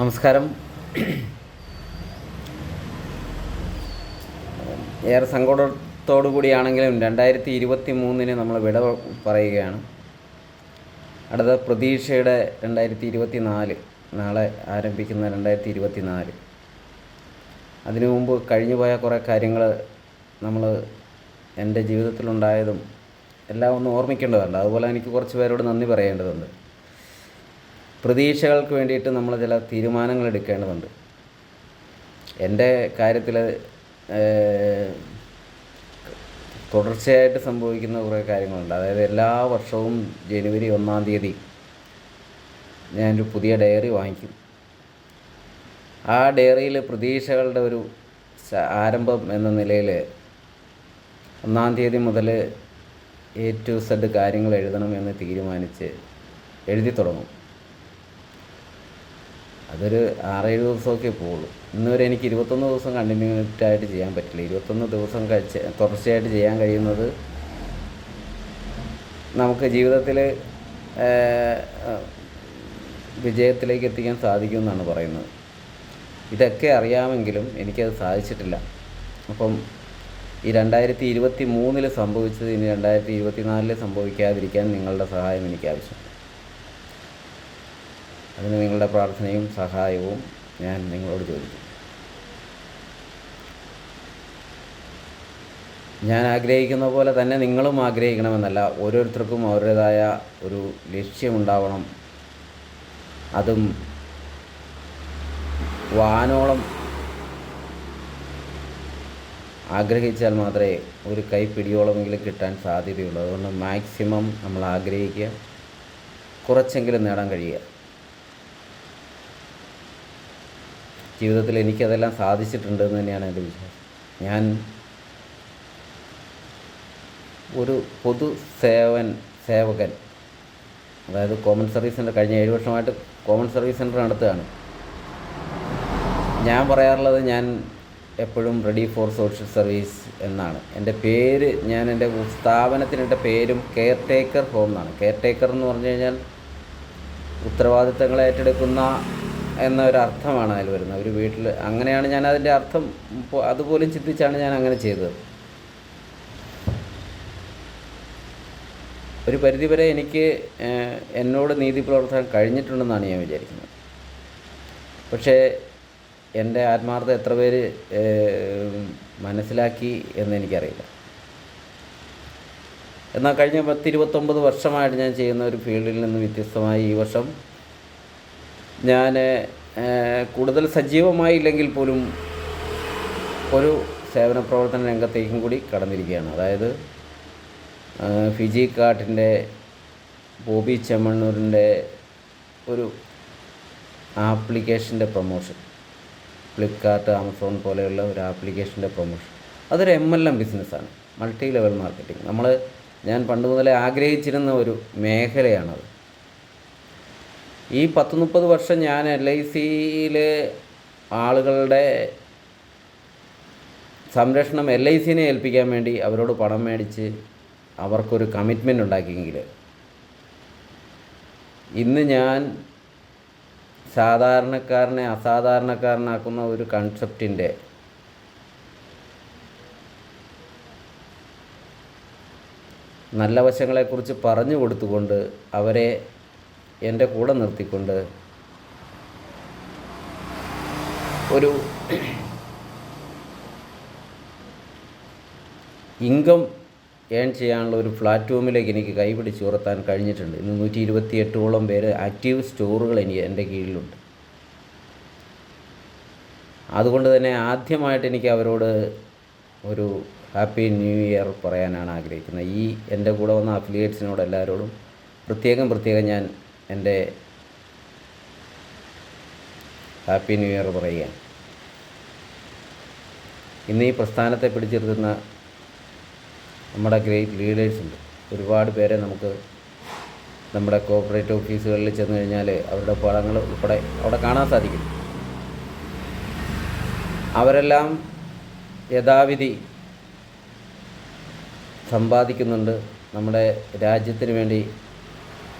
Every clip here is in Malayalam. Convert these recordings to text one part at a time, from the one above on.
നമസ്കാരം. ഏറെ സങ്കടത്തോടു കൂടിയാണെങ്കിലും 2023 നമ്മൾ വിട പറയുകയാണ്. അടുത്ത പ്രതീക്ഷയുടെ 2024, നാളെ ആരംഭിക്കുന്ന 2024. അതിനു മുമ്പ് കഴിഞ്ഞു പോയ കുറേ കാര്യങ്ങൾ എൻ്റെ ജീവിതത്തിലുണ്ടായതും എല്ലാം ഒന്ന് ഓർമ്മിക്കേണ്ടതുണ്ട്. അതുപോലെ എനിക്ക് കുറച്ച് പേരോട് നന്ദി പറയേണ്ടതുണ്ട്. പ്രതീക്ഷകൾക്ക് വേണ്ടിയിട്ട് നമ്മൾ ചില തീരുമാനങ്ങൾ എടുക്കേണ്ടതുണ്ട്. എൻ്റെ കാര്യത്തിൽ തുടർച്ചയായിട്ട് സംഭവിക്കുന്ന കുറേ കാര്യങ്ങളുണ്ട്. അതായത് എല്ലാ വർഷവും ജനുവരി 1-ാം തീയതി ഞാനൊരു പുതിയ ഡയറി വാങ്ങിക്കും. ആ ഡയറിയിൽ പ്രതീക്ഷകളുടെ ഒരു ആരംഭം എന്ന നിലയിൽ 1-ാം തീയതി മുതൽ A to Z കാര്യങ്ങൾ എഴുതണം എന്ന് തീരുമാനിച്ച് എഴുതി തുടങ്ങും. അതൊരു 6-7 ദിവസമൊക്കെ പോവുള്ളൂ. ഇന്നുവരെ എനിക്ക് 21 ദിവസം കണ്ടിന്യൂറ്റായിട്ട് ചെയ്യാൻ പറ്റില്ല. 21 ദിവസം തുടർച്ചയായിട്ട് ചെയ്യാൻ കഴിയുന്നത് നമുക്ക് ജീവിതത്തിൽ വിജയത്തിലേക്ക് എത്തിക്കാൻ സാധിക്കുമെന്നാണ് പറയുന്നത്. ഇതൊക്കെ അറിയാമെങ്കിലും എനിക്കത് സാധിച്ചിട്ടില്ല. അപ്പം ഈ 2023 സംഭവിച്ചത് ഇനി 2024 സംഭവിക്കാതിരിക്കാൻ നിങ്ങളുടെ സഹായം എനിക്ക് ആവശ്യമുണ്ട്. അതിന് നിങ്ങളുടെ പ്രാർത്ഥനയും സഹായവും ഞാൻ നിങ്ങളോട് ചോദിക്കും. ഞാൻ ആഗ്രഹിക്കുന്ന പോലെ തന്നെ നിങ്ങളും ആഗ്രഹിക്കണമെന്നല്ല. ഓരോരുത്തർക്കും അവരുടേതായ ഒരു ലക്ഷ്യമുണ്ടാവണം. അതും വാനോളം ആഗ്രഹിച്ചാൽ മാത്രമേ ഒരു കൈപ്പിടിയോളമെങ്കിലും കിട്ടാൻ സാധ്യതയുള്ളൂ. അതുകൊണ്ട് മാക്സിമം നമ്മൾ ആഗ്രഹിക്കുക, കുറച്ചെങ്കിലും നേടാൻ കഴിയുക. ജീവിതത്തിൽ എനിക്കതെല്ലാം സാധിച്ചിട്ടുണ്ടെന്ന് തന്നെയാണ് എൻ്റെ വിശ്വാസം. ഞാൻ ഒരു സേവകൻ, അതായത് കോമൺ സർവീസ് സെൻ്റർ കഴിഞ്ഞ 7 വർഷമായിട്ട് കോമൺ സർവീസ് സെൻ്റർ നടത്തുകയാണ്. ഞാൻ പറയാറുള്ളത്, ഞാൻ എപ്പോഴും റെഡി ഫോർ സോഷ്യൽ സർവീസ് എന്നാണ് എൻ്റെ പേര്. ഞാൻ എൻ്റെ സ്ഥാപനത്തിനിട്ട പേരും കെയർ ടേക്കർ ഹോം എന്നാണ്. കെയർ ടേക്കർ എന്ന് പറഞ്ഞു കഴിഞ്ഞാൽ ഉത്തരവാദിത്തങ്ങൾ ഏറ്റെടുക്കുന്ന എന്നൊരർത്ഥമാണ് അതിൽ വരുന്നത്. ഒരു വീട്ടിൽ അങ്ങനെയാണ് ഞാൻ അതിൻ്റെ അർത്ഥം അതുപോലും ചിന്തിച്ചാണ് ഞാൻ അങ്ങനെ ചെയ്തത്. ഒരു പരിധിവരെ എനിക്ക് എന്നോട് നീതി പുലർത്താൻ കഴിഞ്ഞിട്ടുണ്ടെന്നാണ് ഞാൻ വിചാരിക്കുന്നത്. പക്ഷേ എൻ്റെ ആത്മാർത്ഥത എത്ര പേര് മനസ്സിലാക്കി എന്നെനിക്കറിയില്ല. എന്നാൽ കഴിഞ്ഞ 10-29 വർഷമായിട്ട് ഞാൻ ചെയ്യുന്ന ഒരു ഫീൽഡിൽ നിന്ന് വ്യത്യസ്തമായി ഈ വർഷം ഞാൻ കൂടുതൽ സജീവമായില്ലെങ്കിൽ പോലും ഒരു സേവന പ്രവർത്തന രംഗത്തേക്കും കൂടി കടന്നിരിക്കുകയാണ്. അതായത് ഫിജി കാർട്ടിൻ്റെ ബോബി ചെമ്മണ്ണൂരിൻ്റെ ഒരു ആപ്ലിക്കേഷൻ്റെ പ്രൊമോഷൻ, ഫ്ലിപ്കാർട്ട്, ആമസോൺ പോലെയുള്ള ഒരു ആപ്ലിക്കേഷൻ്റെ പ്രൊമോഷൻ. അതൊരു MLM ബിസിനസ്സാണ്, മൾട്ടി ലെവൽ മാർക്കറ്റിംഗ്. ഞാൻ പണ്ട് മുതലേ ആഗ്രഹിച്ചിരുന്ന ഒരു മേഖലയാണത്. ഈ 10-30 വർഷം ഞാൻ LICയിൽ ആളുകളുടെ സംരക്ഷണം LICനെ ഏൽപ്പിക്കാൻ വേണ്ടി അവരോട് പണം മേടിച്ച് അവർക്കൊരു കമ്മിറ്റ്മെൻ്റ് ഉണ്ടാക്കിയെങ്കിൽ ഇന്ന് ഞാൻ സാധാരണക്കാരനെ അസാധാരണക്കാരനാക്കുന്ന ഒരു കൺസെപ്റ്റിൻ്റെ നല്ല വശങ്ങളെക്കുറിച്ച് പറഞ്ഞു കൊടുത്തുകൊണ്ട് അവരെ എൻ്റെ കൂടെ നിർത്തിക്കൊണ്ട് ഒരു ഇൻകം ഏൺ ചെയ്യാനുള്ള ഒരു പ്ലാറ്റ്ഫോമിലേക്ക് എനിക്ക് കൈപിടിച്ച് ഉയർത്താൻ കഴിഞ്ഞിട്ടുണ്ട്. ഇന്ന് 128ഓളം പേര് ആക്റ്റീവ് സ്റ്റോറുകൾ എൻ്റെ കീഴിലുണ്ട്. അതുകൊണ്ട് തന്നെ ആദ്യമായിട്ട് എനിക്ക് അവരോട് ഒരു ഹാപ്പി ന്യൂ ഇയർ പറയാനാണ് ആഗ്രഹിക്കുന്നത്. ഈ എൻ്റെ കൂടെ വന്ന അഫിലിയേറ്റ്സിനോട് എല്ലാവരോടും പ്രത്യേകം ഞാൻ എൻ്റെ ഹാപ്പി ന്യൂ ഇയർ പറയുകയാണ്. ഇന്ന് ഈ പ്രസ്ഥാനത്തെ പിടിച്ചിരുത്തുന്ന നമ്മുടെ ഗ്രേറ്റ് ലീഡേഴ്സുണ്ട്. ഒരുപാട് പേരെ നമുക്ക് നമ്മുടെ കോർപ്പറേറ്റ് ഓഫീസുകളിൽ ചെന്ന് കഴിഞ്ഞാൽ അവരുടെ പടങ്ങൾ ഉൾപ്പെടെ അവിടെ കാണാൻ സാധിക്കും. അവരെല്ലാം യഥാവിധി സമ്പാദിക്കുന്നുണ്ട്, നമ്മുടെ രാജ്യത്തിന് വേണ്ടി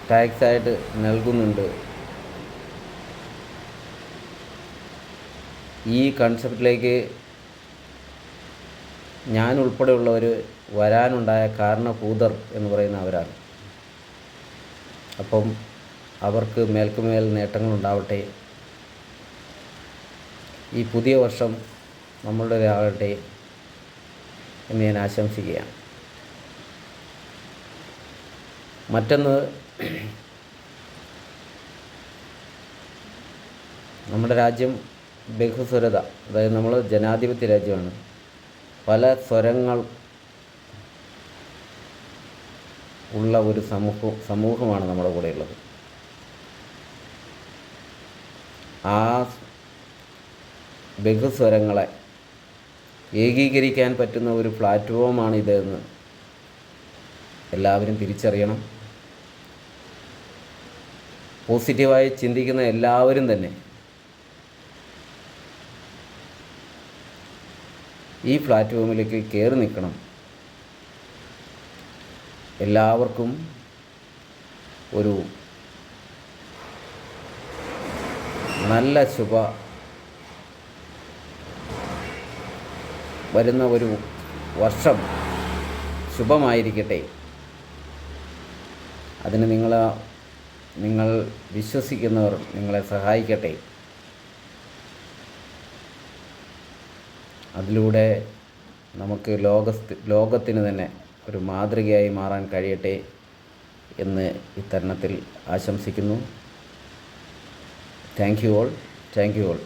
ടാക്സായിട്ട് നൽകുന്നുണ്ട്. ഈ കൺസെപ്റ്റിലേക്ക് ഞാൻ ഉൾപ്പെടെയുള്ളവർ വരാനുണ്ടായ കാരണഭൂതർ എന്ന് പറയുന്ന അവരാണ്. അപ്പം അവർക്ക് മേൽക്കുമേൽ നേട്ടങ്ങളുണ്ടാവട്ടെ. ഈ പുതിയ വർഷം നമ്മളുടേതാകട്ടെ എന്ന് ഞാൻ ആശംസിക്കുകയാണ്. മറ്റൊന്ന്, നമ്മുടെ രാജ്യം ബഹുസ്വരത, അതായത് നമ്മൾ ജനാധിപത്യ രാജ്യമാണ്. പല സ്വരങ്ങൾ ഉള്ള ഒരു സമൂഹമാണ് നമ്മുടെ കൂടെയുള്ളത്. ആ ബഹുസ്വരങ്ങളെ ഏകീകരിക്കാൻ പറ്റുന്ന ഒരു പ്ലാറ്റ്ഫോമാണ് ഇതെന്ന് എല്ലാവരും തിരിച്ചറിയണം. പോസിറ്റീവായി ചിന്തിക്കുന്ന എല്ലാവരും തന്നെ ഈ പ്ലാറ്റ്ഫോമിലേക്ക് കയറി നിൽക്കണം. എല്ലാവർക്കും ഒരു നല്ല വരുന്ന ഒരു വർഷം ശുഭമായിരിക്കട്ടെ. അതിന് നിങ്ങൾ വിശ്വസിക്കുന്നവർ നിങ്ങളെ സഹായിക്കട്ടെ. അതിലൂടെ നമുക്ക് ലോകത്തിന് തന്നെ ഒരു മാതൃകയായി മാറാൻ കഴിയട്ടെ എന്ന് ഇത്തരുണത്തിൽ ആശംസിക്കുന്നു. Thank you all.